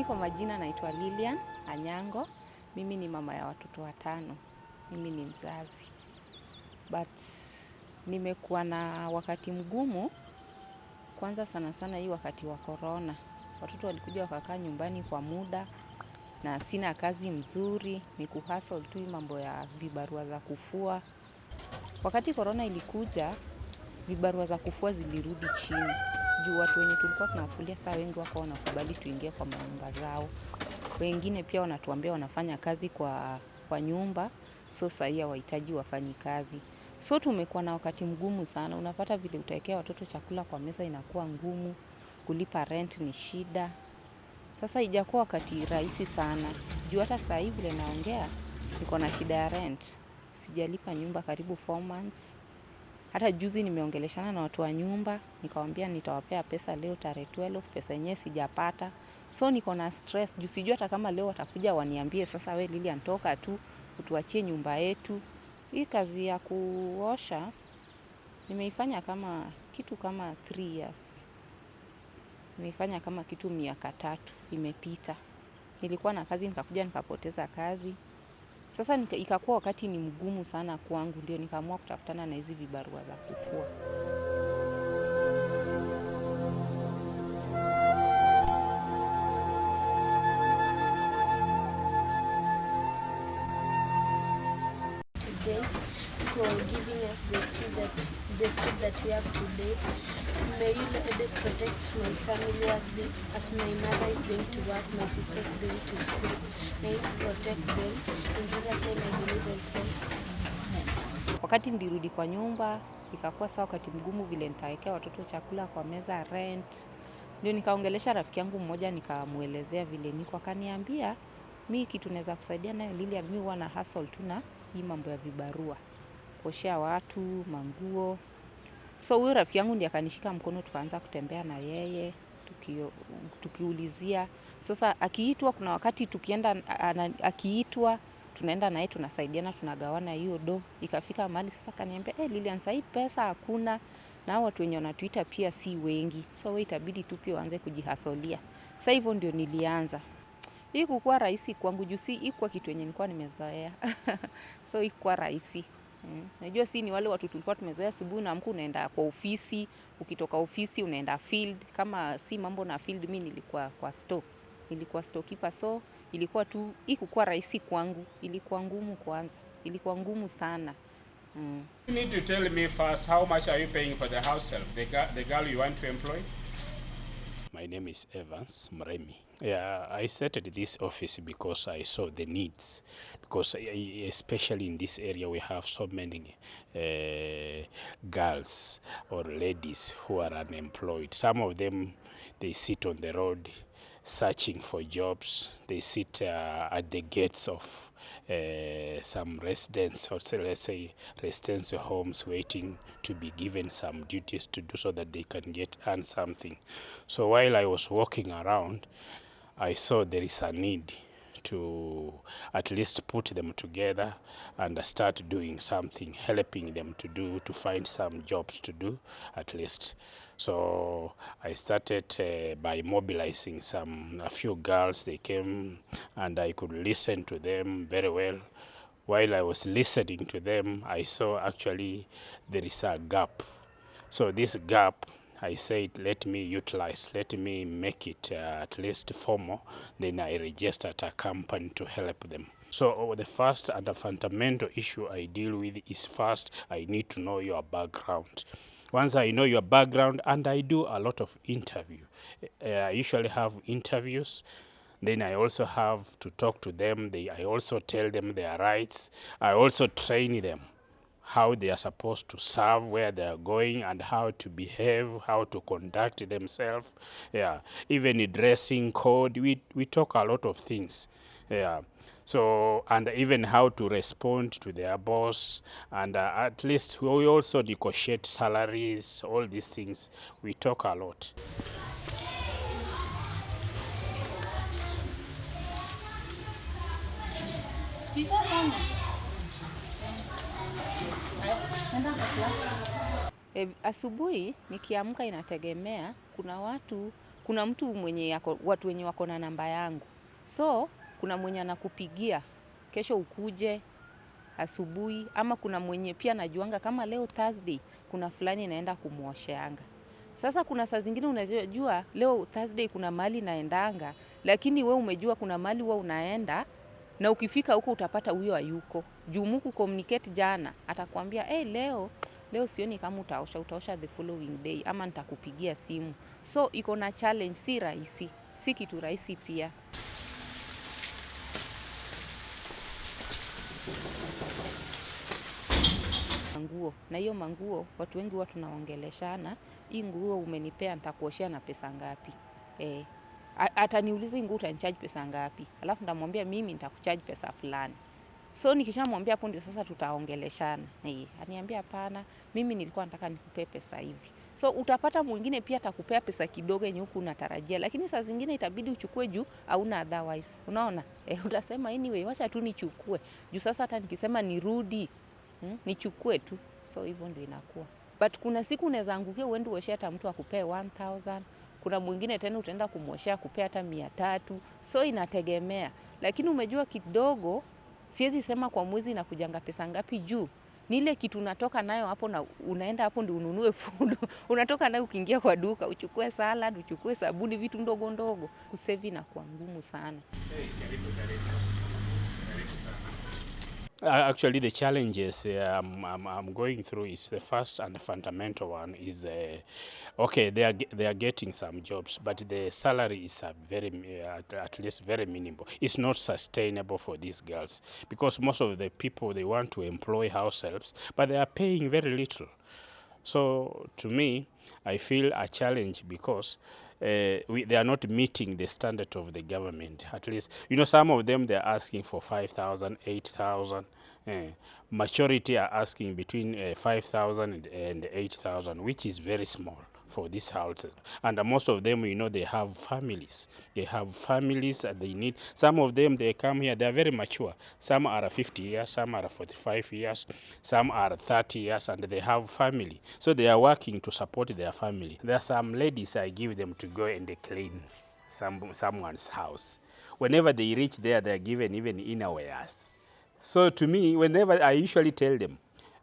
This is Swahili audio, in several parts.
Mimi kwa majina naitwa Lilian Anyango. Mimi ni mama ya watoto 5. Mimi ni mzazi. But nimekuwa na wakati mgumu, kwanza sana sana hii wakati wa corona. Watoto walikuja wakakaa nyumbani kwa muda na sina kazi mzuri, ni kuhustle tu mambo ya vibarua za kufua. Wakati corona ilikuja, vibarua za kufua zilirudi chini. Juu watu wenye tulikuwa tunawafulia saa wengi wako wanakubali tuingie kwa manyumba zao. Wengine pia wanatuambia wanafanya kazi kwa nyumba, so sahii hawahitaji wafanyikazi. So tumekuwa na wakati mgumu sana, unapata vile utaekea watoto chakula kwa meza inakuwa ngumu, kulipa rent ni shida. Sasa haijakuwa wakati rahisi sana. Juu hata saa hii vile naongea, niko na shida ya rent. Sijalipa nyumba karibu 4 months. Hata juzi nimeongeleshana na watu wa nyumba, nikawaambia nitawapea pesa leo tarehe 12, pesa yenyewe sijapata. So niko na stress, juu sijui hata kama leo watakuja waniambie sasa we Lilian toka tu, utuachie nyumba yetu. Hii kazi ya kuosha, nimeifanya kama kitu kama 3 years. Nimeifanya kama kitu miaka 3, imepita. Nilikuwa na kazi, nikakuja nikapoteza kazi. Sasa ikakuwa wakati ni mgumu sana kwangu, ndio nikaamua kutafutana na hizi vibarua za kufua. Today for giving us the food that we have today. May you Lord protect my family as my mother is going to work, my sister is going to school. May you protect them. In Jesus' name I believe and pray. Wakati nilirudi kwa nyumba, ikakuwa sawa wakati mgumu vile nitaekea watoto chakula kwa meza, rent. Ndio nikaongelesha rafiki yangu mmoja nikamuelezea vile niko, akaniambia mimi kitu naweza kusaidia nayo Lilian, mimi huwa na hustle tu na hii mambo ya vibarua. Kuoshea watu, manguo. So huyo rafiki yangu ndiye akanishika mkono tukaanza kutembea na yeye, tukiulizia. Sasa akiitwa kuna wakati tukienda akiitwa tunaenda naye tunasaidiana tunagawana hiyo do. Ikafika mahali sasa kaniambia Lilian sasa hii pesa hakuna na watu wenye wanatuita pia si wengi. So wewe itabidi tu pia uanze kujihasolia. Sasa hivyo ndio nilianza. Hii kukuwa rahisi kwangu juu si ikuwa kitu yenye nilikuwa nimezoea. So ikuwa rahisi. Najua si ni wale watu tulikuwa tumezoea asubuhi na amka unaenda kwa ofisi, ukitoka ofisi unaenda field. Kama si mambo na field, mimi nilikuwa kwa store. Nilikuwa storekeeper, so ilikuwa tu ikuwa rahisi kwangu. Ilikuwa ngumu kwanza. Ilikuwa ngumu sana. You need to tell me first, how much are you paying for the house help, the girl you want to employ? My name is Evans Mremi. Yeah, I started this office because I saw the needs, because especially in this area we have so many girls or ladies who are unemployed. Some of them, they sit on the road searching for jobs. They sit at the gates of some residents, or let's say residential homes, waiting to be given some duties to do so that they can earn something. So while I was walking around, I saw there is a need to at least put them together and start doing something, helping them to find some jobs to do at least. So I started by mobilizing a few girls. They came and I could listen to them very well. While I was listening to them, I saw actually there is a gap. So this gap, I said, let me utilize, let me make it at least formal. Then I registered a company to help them. So the first and the fundamental issue I deal with is first, I need to know your background. Once I know your background, and I do a lot of interview. I usually have interviews. Then I also have to talk to them. I also tell them their rights. I also train them how they are supposed to serve, where they are going, and how to behave, how to conduct themselves. Yeah, even the dressing code, we talk a lot of things. Yeah. So, and even how to respond to their boss, and at least we also negotiate salaries, all these things. We talk a lot. Asubuhi nikiamka inategemea, kuna mtu mwenye watu wenye wako na namba yangu, so kuna mwenye anakupigia kesho ukuje asubuhi, ama kuna mwenye pia najuanga kama leo Thursday kuna fulani naenda kumuosheanga. Sasa kuna saa zingine unajua leo Thursday kuna mahali naendanga, lakini we umejua kuna mahali wewe unaenda na ukifika huko utapata huyo hayuko. Juu muku communicate jana, atakwambia leo sioni kama utaosha the following day, ama nitakupigia simu. So iko na challenge, si rahisi, si kitu rahisi pia. Nguo, na hiyo manguo watu wengi huwa tunaongeleshana, hii nguo umenipea nitakuoshea na pesa ngapi? Ataniuliza hii nguo utanichaji pesa ngapi? Alafu nitamwambia mimi nitakuchaji pesa fulani. So nikishamwambia hapo ndio sasa tutaongeleshana. Aniambia hapana, mimi nilikuwa nataka nikupe pesa hivi. So utapata mwingine pia atakupea pesa kidogo yenye huku unatarajia, lakini saa zingine itabidi uchukue juu hauna otherwise. Unaona? Utasema anyway, wacha tu nichukue. Juu sasa hata nikisema nirudi, nichukue tu. So hivyo ndio inakuwa. But kuna siku unaweza angukia uende uoshea hata mtu akupee 1000. Kuna mwingine tena utaenda kumwoshea akupea hata 300. So inategemea. Lakini umejua kidogo, siwezi sema kwa mwezi na kujanga pesa ngapi juu. Ni ile kitu unatoka nayo hapo na unaenda hapo ndio ununue food. Unatoka nayo ukiingia kwa duka, uchukue salad, uchukue sabuni, vitu ndogo ndogo. Kusave inakuwa ngumu sana. Actually, the challenges I'm going through is the first and the fundamental one is, okay, they are getting some jobs, but the salary is at least very minimal. It's not sustainable for these girls because most of the people, they want to employ house helps, but they are paying very little. So to me, I feel a challenge because they are not meeting the standard of the government. At least, some of them, they're asking for 5,000, 8,000. Majority are asking between 5,000 and 8,000, which is very small for this houses. And most of them, they have families. They have families and they need, some of them, they come here, they are very mature. Some are 50 years, some are 45 years, some are 30 years, and they have family. So they are working to support their family. There are some ladies I give them to go and they clean someone's house. Whenever they reach there, they are given even innerwears. So to me, whenever I usually tell them,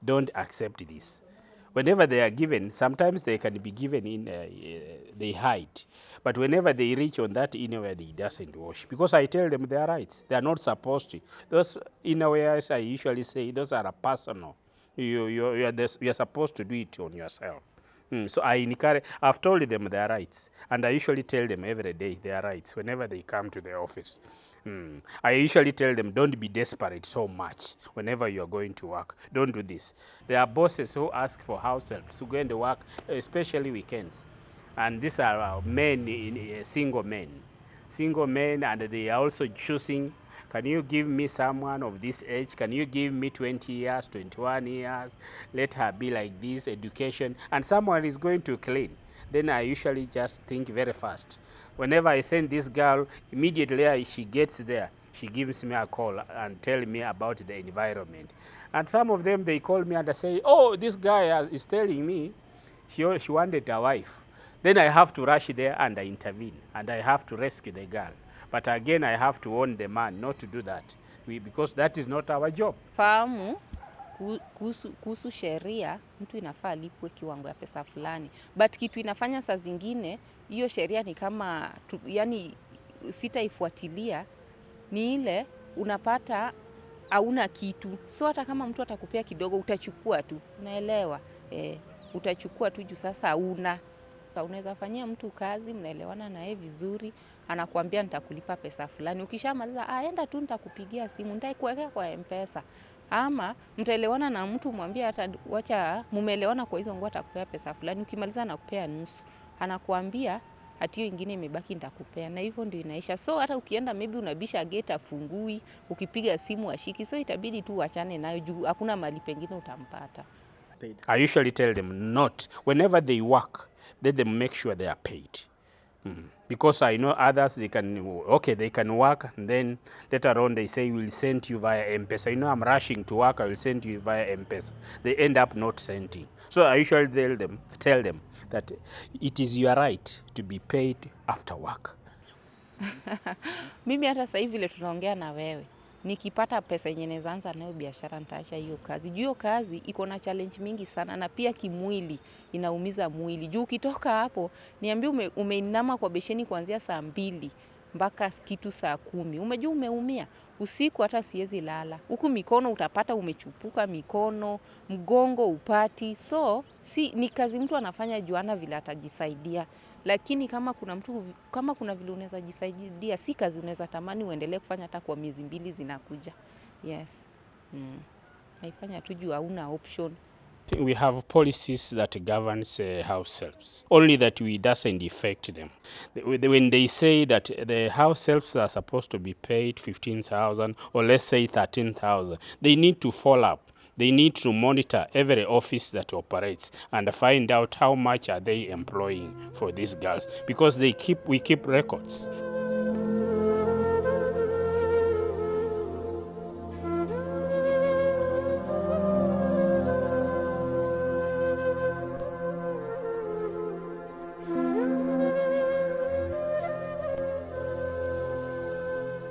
don't accept this. Whenever they are given, sometimes they can be given they hide. But whenever they reach on that innerwear, they doesn't wash. Because I tell them their rights. They are not supposed to. Those innerwears, I usually say, those are personal. You are supposed to do it on yourself. So I've told them their rights. And I usually tell them every day their rights whenever they come to the office. I usually tell them, don't be desperate so much whenever you're going to work. Don't do this. There are bosses who ask for house helps to go and work, especially weekends. And these are men, single men, and they are also choosing, can you give me someone of this age? Can you give me 20 years, 21 years? Let her be like this, education. And someone is going to clean. Then I usually just think very fast. Whenever I send this girl, immediately she gets there, she gives me a call and tell me about the environment. And some of them, they call me and they say, oh, this guy is telling me she wanted a wife. Then I have to rush there and I intervene and I have to rescue the girl. But again, I have to warn the man not to do that because that is not our job. Fahamu kuhusu sheria, mtu inafaa alipwe kiwango ya pesa fulani. But kitu inafanya saa zingine, hiyo sheria ni kama, yani sitaifuatilia, ni ile unapata hauna kitu. So hata kama mtu atakupea kidogo, utachukua tu. Unaelewa? Utachukua tu juu sasa hauna. Unaweza fanyia mtu kazi, mnaelewana na yeye vizuri, anakuambia nitakulipa pesa fulani. Ukishamaliza, enda tu nitakupigia simu, nitaikuwekea kwa M-Pesa. Ama mtaelewana na mtu mwambie hata wacha mumeelewana kwa hizo nguo atakupea pesa fulani, ukimaliza anakupea nusu. Anakuambia hati hiyo ingine imebaki nitakupea, na hivyo ndio inaisha. So hata ukienda maybe unabisha gate afungui, ukipiga simu ashiki, so itabidi tu uachane nayo juu hakuna mahali pengine utampata. I usually tell them not. Whenever they work, let them make sure they are paid. Because I know others, they can work, and then later on they say, we'll send you via M-Pesa. I'm rushing to work, I will send you via M-Pesa. They end up not sending. So I usually tell them, that it is your right to be paid after work. Mimi hata sasa hivi vile tunaongea na wewe, nikipata pesa yenye naweza anza nayo biashara nitaacha hiyo kazi. Juu hiyo kazi iko na challenge mingi sana na pia kimwili inaumiza mwili. Juu ukitoka hapo niambie umeinama kwa besheni kuanzia saa 2 mpaka kitu saa 10. Umejua umeumia. Usiku hata siwezi lala. Huku mikono utapata umechupuka mikono, mgongo upati. So ni kazi mtu anafanya juana vile atajisaidia. Lakini kama kuna vile unaweza jisaidia, si kazi unaweza tamani uendelee kufanya hata kwa miezi 2 zinakuja. Yes. Naifanya tu juu hauna option. We have policies that governs house helps, only that we doesn't affect them. When they say that the house helps are supposed to be paid 15,000 or let's say 13,000, they need to follow up. They need to monitor every office that operates and find out how much are they employing for these girls, because we keep records.